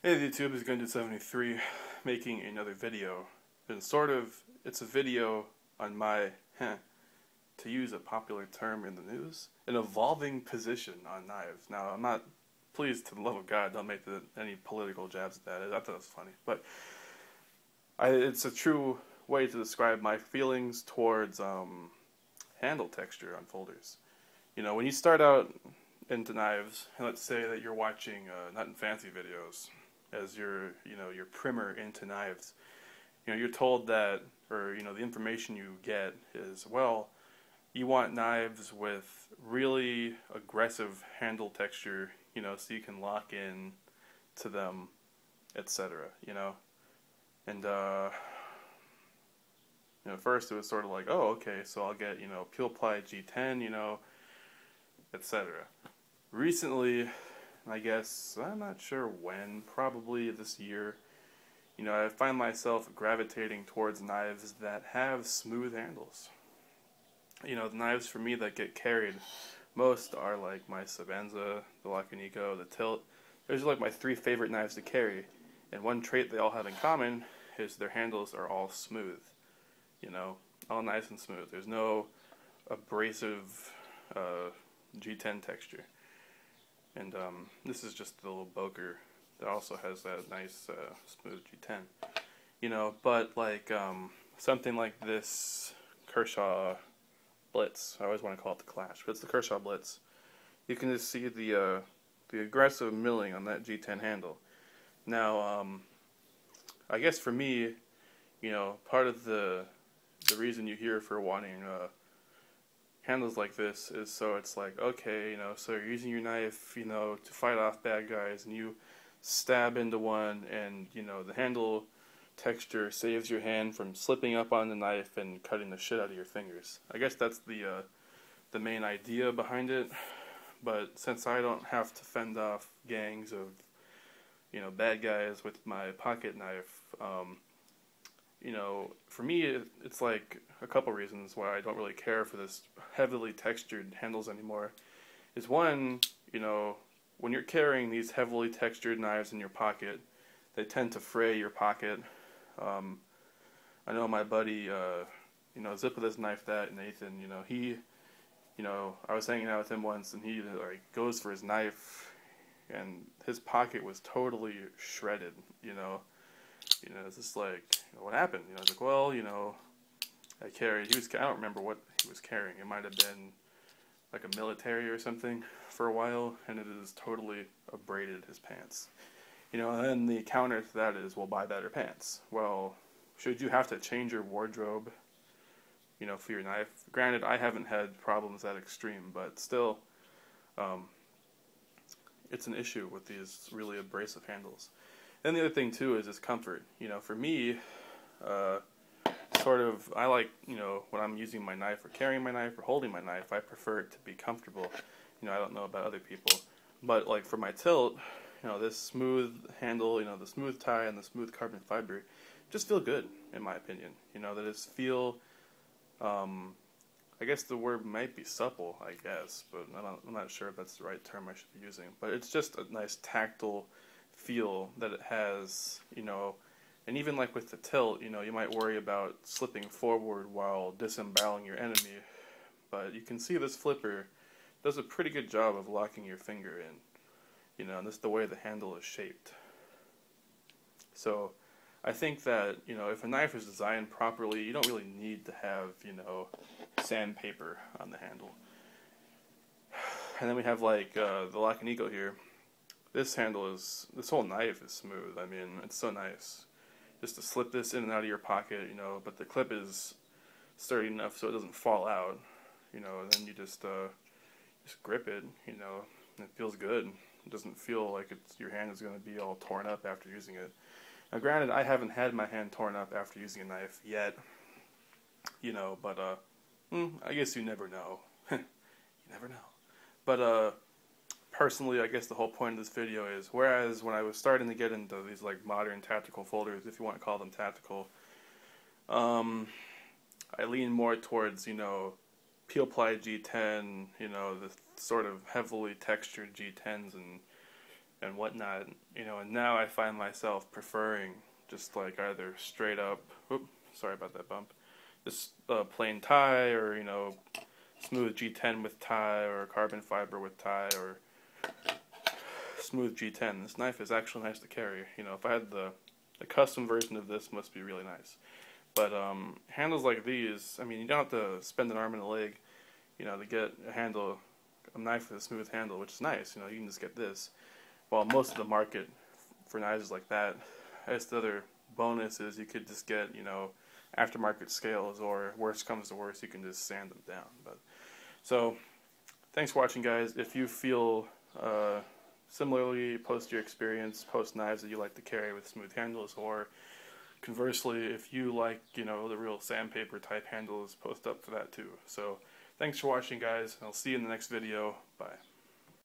Hey YouTube, is Gundu73 making another video. And it's a video on my, to use a popular term in the news, an evolving position on knives. Now, I'm not, please, to the love of God, don't make any political jabs at that. I thought it was funny. But it's a true way to describe my feelings towards handle texture on folders. You know, when you start out into knives, and let's say that you're watching Nut and Fancy videos as your primer into knives, you're told that, or the information you get is, well, you want knives with really aggressive handle texture, so you can lock in to them, etc. And at first it was sort of like, oh, okay, so I'll get Peel Ply G10, etc. Recently, I guess, I'm not sure when, probably this year, I find myself gravitating towards knives that have smooth handles. The knives for me that get carried most are like my Sebenza, the Lacunico, the Tilt. Those are like my three favorite knives to carry, and one trait they all have in common is their handles are all smooth. All nice and smooth. There's no abrasive G10 texture. And this is just the little Boker that also has that nice smooth G10. But like something like this Kershaw Blitz, I always want to call it the Clash, but it's the Kershaw Blitz. You can just see the aggressive milling on that G10 handle. Now, I guess for me, part of the reason you hear for wanting handles like this is so it's like, okay, so you're using your knife, to fight off bad guys, and you stab into one, and, the handle texture saves your hand from slipping up on the knife and cutting the shit out of your fingers. I guess that's the main idea behind it, but since I don't have to fend off gangs of, bad guys with my pocket knife, for me, it's like a couple reasons why I don't really care for this heavily textured handles anymore. Is one, when you're carrying these heavily textured knives in your pocket, they tend to fray your pocket. I know my buddy, Zip of This Knife That, Nathan, I was hanging out with him once, and he goes for his knife, and his pocket was totally shredded, it's just like, what happened? I was like, well, I don't remember what he was carrying. It might have been like a military or something for a while, and it has totally abraded his pants. And then the counter to that is, well, buy better pants. Well, should you have to change your wardrobe, for your knife? Granted, I haven't had problems that extreme, but still, it's an issue with these really abrasive handles. And the other thing, too, is comfort. For me, I like, when I'm using my knife or carrying my knife or holding my knife, I prefer it to be comfortable. I don't know about other people. But, like, for my tilt, this smooth handle, the smooth tie and the smooth carbon fiber just feel good, in my opinion. They just feel, I guess the word might be supple, I guess, but I'm not sure if that's the right term I should be using. But it's just a nice tactile feel that it has, and even like with the tilt, you might worry about slipping forward while disemboweling your enemy, but you can see this flipper does a pretty good job of locking your finger in, and this is the way the handle is shaped. So I think that, if a knife is designed properly, you don't really need to have, sandpaper on the handle. And then we have like the Lacunico here. This whole knife is smooth. I mean, it's so nice. Just to slip this in and out of your pocket, but the clip is sturdy enough so it doesn't fall out, and then you just grip it, and it feels good. It doesn't feel like your hand is going to be all torn up after using it. Now, granted, I haven't had my hand torn up after using a knife yet, but I guess you never know. You never know. But personally, I guess the whole point of this video is, whereas when I was starting to get into these like modern tactical folders, if you want to call them tactical, I lean more towards, Peel Ply G10, the sort of heavily textured G10s and whatnot, you know, and now I find myself preferring just like either straight up, sorry about that bump, just plain tie, or, you know, smooth G10 with tie, or carbon fiber with tie, or smooth G10. This knife is actually nice to carry. You know, if I had the custom version of this, must be really nice. But handles like these, I mean, you don't have to spend an arm and a leg, you know, to get a knife with a smooth handle, which is nice. You know, you can just get this. While most of the market for knives is like that, I guess the other bonus is you could just get, you know, aftermarket scales, or worst comes to worst, you can just sand them down. But so, thanks for watching, guys. If you feel similarly, post your experience, post knives that you like to carry with smooth handles, or conversely, if you like, you know, the real sandpaper type handles, post up for that too. So, thanks for watching, guys. I'll see you in the next video. Bye.